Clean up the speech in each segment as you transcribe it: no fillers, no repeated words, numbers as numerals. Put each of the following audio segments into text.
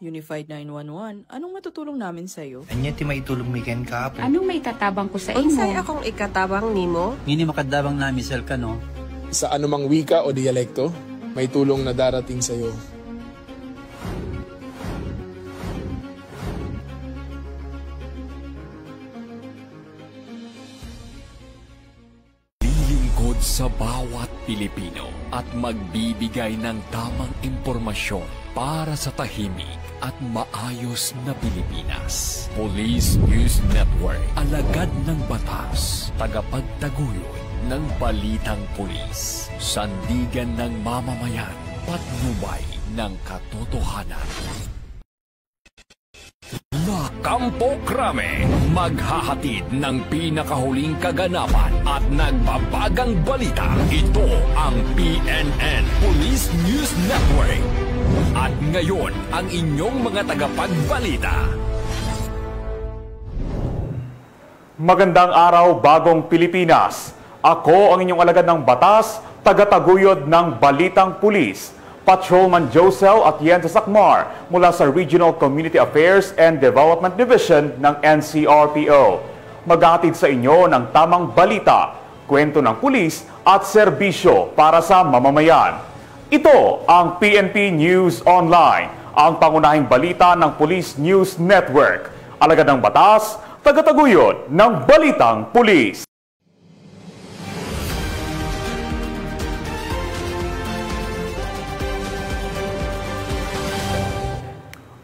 Unified 911, anong matutulong namin sa'yo? Anya ti maitulong mi ken kapo. Anong may tatabang ko sa imo? Unsay akong ikatabang nimo? Ngini makadabang nami sel ka no. Sa anumang wika o dialekto, may tulong na darating sa iyo. Lilingkod sa bawat Pilipino at magbibigay ng tamang impormasyon para sa tahimik at maayos na Pilipinas. Police News Network, alagad ng batas, tagapagtaguyod ng balitang pulis, sandigan ng mamamayan, patnubay ng katotohanan. La Campo Crame, maghahatid ng pinakahuling kaganapan at nagbabagang balita. Ito ang PNN Police News Network. At ngayon, ang inyong mga tagapagbalita. Magandang araw, bagong Pilipinas. Ako ang inyong alagad ng batas, tagataguyod ng Balitang Pulis, Patrolman Josel Atienza Sacmar mula sa Regional Community Affairs and Development Division ng NCRPO. Maghahatid sa inyo ng tamang balita, kwento ng pulis at serbisyo para sa mamamayan. Ito ang PNP News Online, ang pangunahing balita ng Police News Network. Alagad ng batas, tagataguyod ng Balitang Pulis.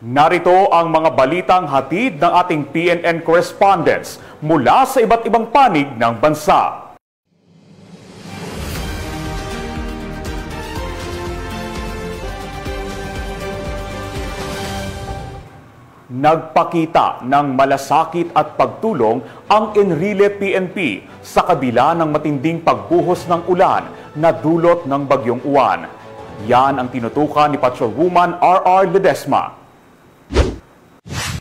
Narito ang mga balitang hatid ng ating PNN correspondents mula sa iba't ibang panig ng bansa. Nagpakita ng malasakit at pagtulong ang Enrile PNP sa kabila ng matinding pagbuhos ng ulan na dulot ng Bagyong Uwan. Yan ang tinutukan ni Patrolwoman R.R. Ledesma.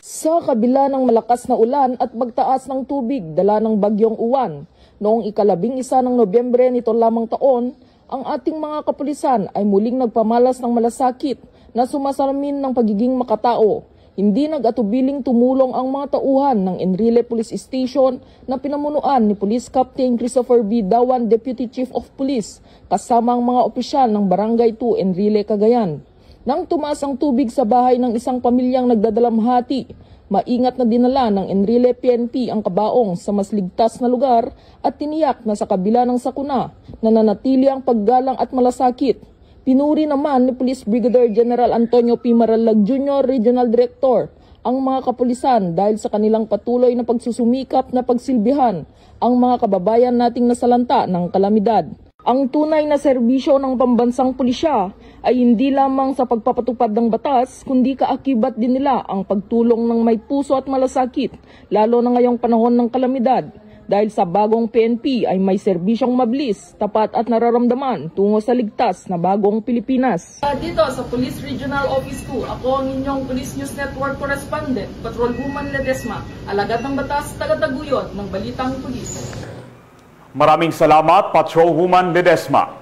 Sa kabila ng malakas na ulan at magtaas ng tubig dala ng Bagyong Uwan, noong ika-11 ng Nobyembre nito lamang taon, ang ating mga kapulisan ay muling nagpamalas ng malasakit na sumasalamin ng pagiging makatao. Hindi nag-atubiling tumulong ang mga tauhan ng Enrile Police Station na pinamunuan ni Police Captain Christopher B. Dawan, Deputy Chief of Police, kasama ang mga opisyal ng Barangay 2 Enrile, Cagayan. Nang tumaas ang tubig sa bahay ng isang pamilyang nagdadalamhati, maingat na dinala ng Enrile PNP ang kabaong sa mas ligtas na lugar at tiniyak na sa kabila ng sakuna, nananatili ang paggalang at malasakit. Pinuri naman ni Police Brigadier General Antonio P. Maralag Jr., Regional Director, ang mga kapulisan dahil sa kanilang patuloy na pagsusumikap na pagsilbihan ang mga kababayan nating nasalanta ng kalamidad. Ang tunay na serbisyo ng pambansang pulisya ay hindi lamang sa pagpapatupad ng batas, kundi kaakibat din nila ang pagtulong ng may puso at malasakit, lalo na ngayong panahon ng kalamidad. Dahil sa bagong PNP ay may serbisyong mabilis, tapat at nararamdaman tungo sa ligtas na bagong Pilipinas. Dito sa Police Regional Office 2, ako ang inyong Police News Network Correspondent, Patrolwoman Ledesma, alagad ng batas, tagataguyod ng Balitang Pulis. Maraming salamat, Patrolwoman Ledesma.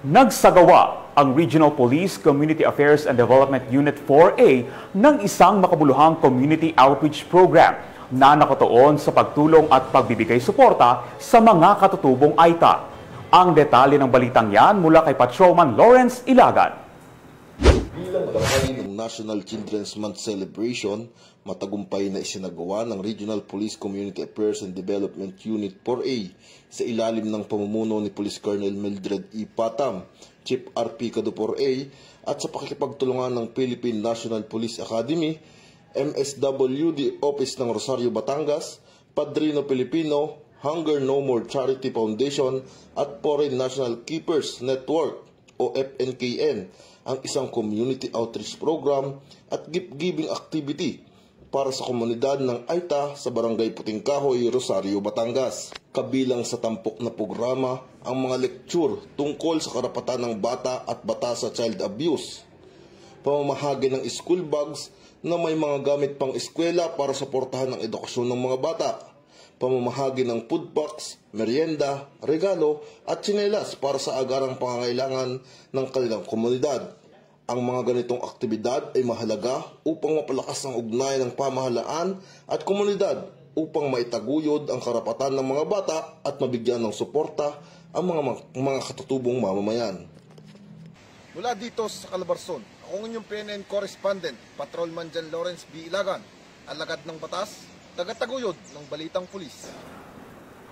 Nagsagawa ang Regional Police Community Affairs and Development Unit 4A ng isang makabuluhang community outreach program na nakatuon sa pagtulong at pagbibigay suporta sa mga katutubong AITA. Ang detalye ng balitang yan mula kay Patrolman Lawrence Ilagan. Bilang bahagi ng National Children's Month celebration, matagumpay na isinagawa ng Regional Police Community Affairs and Development Unit 4A sa ilalim ng pamumuno ni Police Colonel Mildred E. Patam, Chief RP Kado 4A, at sa pakikipagtulungan ng Philippine National Police Academy, MSWD Office ng Rosario, Batangas, Padrino Pilipino, Hunger No More Charity Foundation at Foreign National Keepers Network o FNKN, ang isang community outreach program at gift-giving activity para sa komunidad ng AITA sa Barangay Puting Kahoy, Rosario, Batangas. Kabilang sa tampok na programa ang mga lecture tungkol sa karapatan ng bata at batas sa child abuse, pamamahagi ng school bags na may mga gamit pang eskwela para suportahan ang edukasyon ng mga bata, pamamahagi ng food packs, merienda, regalo at tsinelas para sa agarang pangangailangan ng kanilang komunidad, Ang mga ganitong aktibidad ay mahalaga upang mapalakas ang ugnayan ng pamahalaan at komunidad upang maitaguyod ang karapatan ng mga bata at mabigyan ng suporta ang mga katutubong mamamayan. Mula dito sa Calabarzon, ako inyong PNN correspondent, Patrolman Jan Lawrence B. Ilagan, alagad ng batas, tagataguyod ng Balitang Pulis.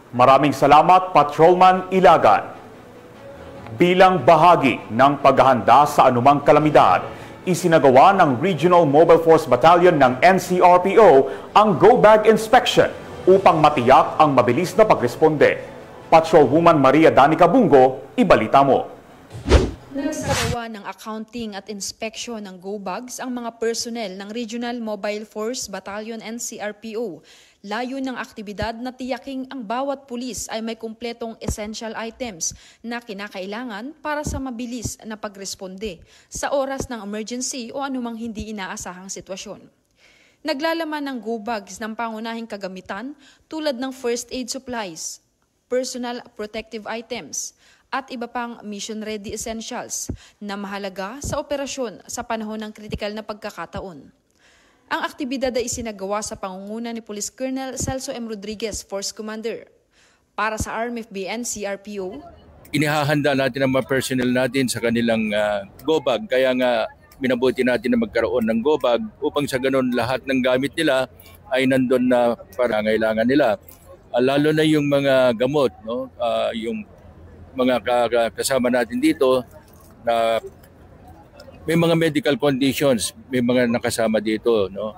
Maraming salamat, Patrolman Ilagan. Bilang bahagi ng paghahanda sa anumang kalamidad, isinagawa ng Regional Mobile Force Battalion ng NCRPO ang Go Bag Inspection upang matiyak ang mabilis na pagresponde. Patrolwoman Maria Danica Bungo, ibalita mo. Nagsagawa ng accounting at inspection ng Go Bags ang mga personnel ng Regional Mobile Force Battalion NCRPO. Layo ng aktibidad na tiyaking ang bawat pulis ay may kumpletong essential items na kinakailangan para sa mabilis na pagresponde sa oras ng emergency o anumang hindi inaasahang sitwasyon. Naglalaman ng Go Bags ng pangunahing kagamitan tulad ng first aid supplies, personal protective items, at iba pang mission-ready essentials na mahalaga sa operasyon sa panahon ng kritikal na pagkakataon. Ang aktibidad ay isinagawa sa pangunguna ni Police Colonel Celso M. Rodriguez, Force Commander. Para sa RMFB NCRPO, inihahanda natin ang mga personnel natin sa kanilang go bag. Kaya nga minabuti natin na magkaroon ng go bag upang sa ganun lahat ng gamit nila ay nandun na para ngailangan nila. Lalo na yung mga gamot, no? Yung mga kasama natin dito na may mga medical conditions, may mga nakasama dito, no?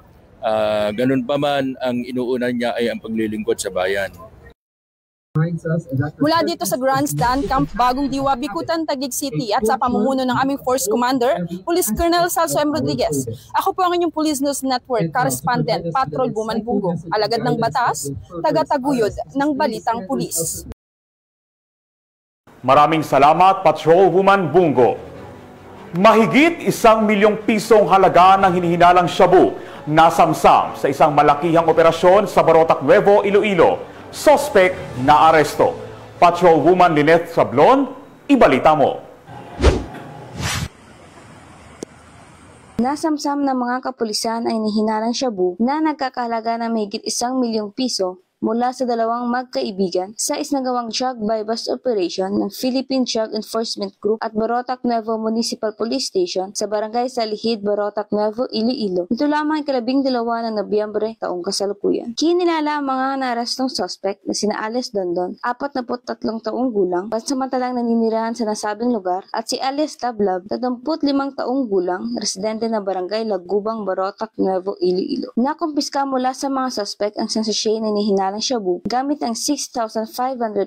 Ganun pa man, ang inuuna niya ay ang paglilingkod sa bayan. Mula dito sa Grandstand, Camp Bagong Diwa, Bikutan, Taguig City at sa pamumuno ng aming Force Commander, Police Colonel Celso M. Rodriguez. Ako po ang inyong Police News Network Correspondent, Patrolwoman Bungo, alagad ng batas, tagataguyod ng Balitang Pulis. Maraming salamat, Patrolwoman Bungo. Mahigit 1 milyong pisong halaga ng hinihinalang shabu nasamsam sa isang malakihang operasyon sa Barotac Nuevo, Iloilo. Suspect na aresto. Patrolwoman Lynette Sablon, ibalita mo. Nasamsam ng mga kapulisan ay nihinalang shabu na nagkakahalaga ng mahigit 1 milyong piso mula sa dalawang magkaibigan sa isinagawang drug buy-bust operation ng Philippine Drug Enforcement Group at Barotac Nuevo Municipal Police Station sa Barangay Salihid, Barotac Nuevo, Iloilo. Ito lamang 12 ng Nobyembre taong kasalukuyan. Kinilala ang mga naarestong suspect na sina Alice Dondon, 43 taong gulang, pansamantalang naninirahan sa nasabing lugar, at si Alice Tablab, 35 taong gulang, residente ng Barangay Lagubang, Barotac Nuevo, Iloilo. Nakumpiska mula sa mga suspect ang sensasyon na nihinalang shabu gamit ang 6,500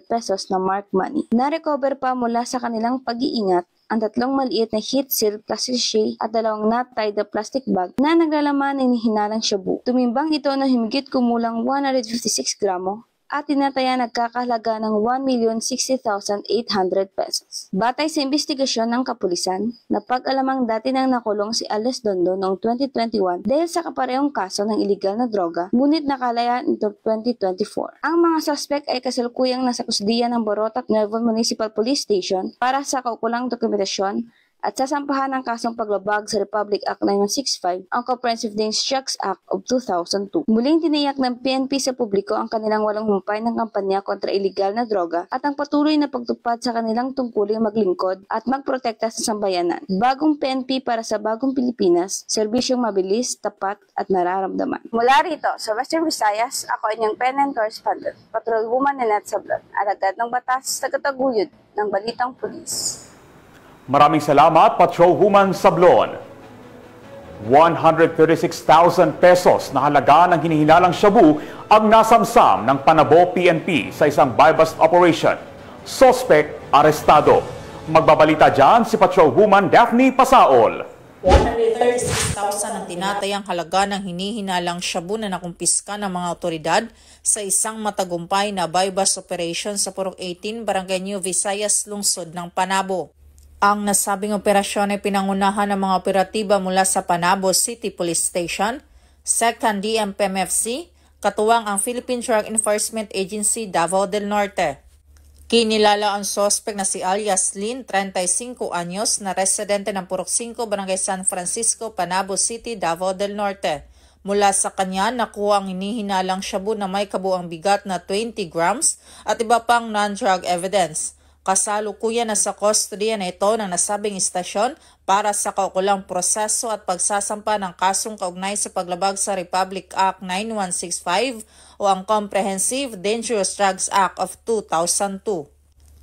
pesos na marked money. Na-recover pa mula sa kanilang pag-iingat ang 3 maliit na heat seal plastic sachet at 2 knot-tied na plastic bag na naglalaman ng hinalang shabu. Tumimbang ito na himigit kumulang 156 gramo at tinataya nagkakahalaga ng 1,060,800 pesos. Batay sa investigasyon ng kapulisan, napag-alamang dati nang nakulong si Alice Dondo noong 2021 dahil sa kaparehong kaso ng iligal na droga, ngunit nakalayaan ito 2024. Ang mga suspect ay kasalukuyang nasa kusdiyan ng Barotac Nuevo Municipal Police Station para sa kaukulang dokumentasyon at sasampahan ng kasong paglabag sa Republic Act 9165, ang Comprehensive Dangerous Drugs Act of 2002. Muling tiniyak ng PNP sa publiko ang kanilang walang humpay ng kampanya kontra iligal na droga at ang patuloy na pagtupad sa kanilang tungkuling maglingkod at magprotekta sa sambayanan. Bagong PNP para sa bagong Pilipinas, serbisyong mabilis, tapat at nararamdaman. Mula rito sa Western Visayas, ako inyong PNN correspondent, Patrolwoman Lynette Sablon, alagad ng batas, tagataguyod ng Balitang Pulis. Maraming salamat, Patrolwoman Sablon. 136,000 pesos na halaga ng hinihinalang shabu ang nasamsam ng Panabo PNP sa isang buy-bust operation. Suspect, arestado. Magbabalita dyan si Patrolwoman Daphne Pasaol. 136,000 ang tinatayang halaga ng hinihinalang shabu na nakumpiska ng mga otoridad sa isang matagumpay na buy-bust operation sa Purok 18, Barangay New Visayas, lungsod ng Panabo. Ang nasabing operasyon ay pinangunahan ng mga operatiba mula sa Panabo City Police Station, 2nd DMPMFC, katuwang ang Philippine Drug Enforcement Agency Davao del Norte. Kinilala ang sospek na si alias Lynn, 35 anyos, na residente ng Purok 5, Barangay San Francisco, Panabo City, Davao del Norte. Mula sa kanya, nakuha ang hinihinalang shabu na may kabuang bigat na 20 grams at iba pang non-drug evidence. Kasalukuyan na sa kustodiya na ito ng nasabing istasyon para sa kaukulang proseso at pagsasampa ng kasong kaugnay sa paglabag sa Republic Act 9165 o ang Comprehensive Dangerous Drugs Act of 2002.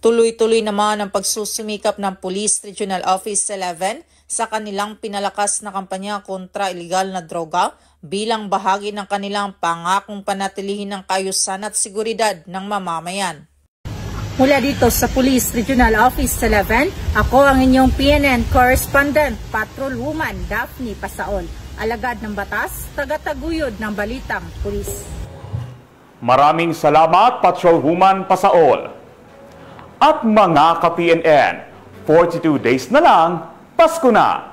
Tuloy-tuloy naman ang pagsusumikap ng Police Regional Office 11 sa kanilang pinalakas na kampanya kontra iligal na droga bilang bahagi ng kanilang pangakong panatilihin ng kaayusan at seguridad ng mamamayan. Mula dito sa Police Regional Office 11, ako ang inyong PNN Correspondent, Patrolwoman Daphne Pasaol, alagad ng batas, tagataguyod ng balitang pulis. Maraming salamat, Patrolwoman Pasaol. At mga ka-PNN, 42 days na lang, Pasko na!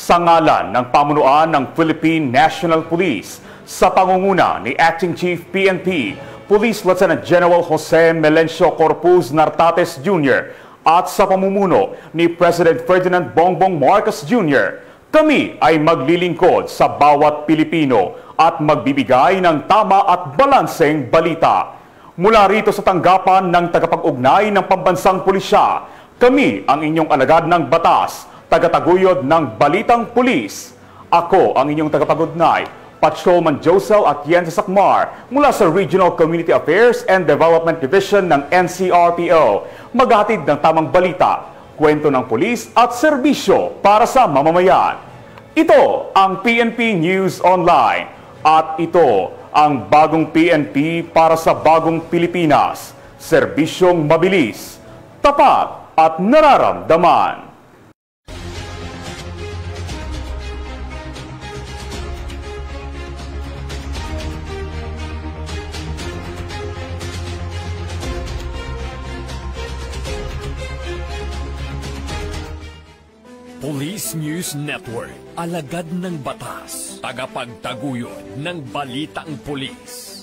Sa ngalan ng pamunuan ng Philippine National Police sa pangunguna ni Acting Chief PNP, Police Lieutenant General Jose Melencio Corpus Nartates Jr. at sa pamumuno ni President Ferdinand Bongbong Marcos Jr., kami ay maglilingkod sa bawat Pilipino at magbibigay ng tama at balanseng balita. Mula rito sa tanggapan ng tagapag-ugnay ng pambansang pulisya, kami ang inyong alagad ng batas, tagataguyod ng Balitang Pulis. Ako ang inyong tagapag-ugnay, Patrolman Josel Atienza Sacmar mula sa Regional Community Affairs and Development Division ng NCRPO. Maghatid ng tamang balita, kwento ng pulis at serbisyo para sa mamamayan. Ito ang PNP News Online at ito ang bagong PNP para sa bagong Pilipinas. Serbisyong mabilis, tapat at nararamdaman. Police News Network, alagad ng batas, tagapagtaguyod ng balitang pulis.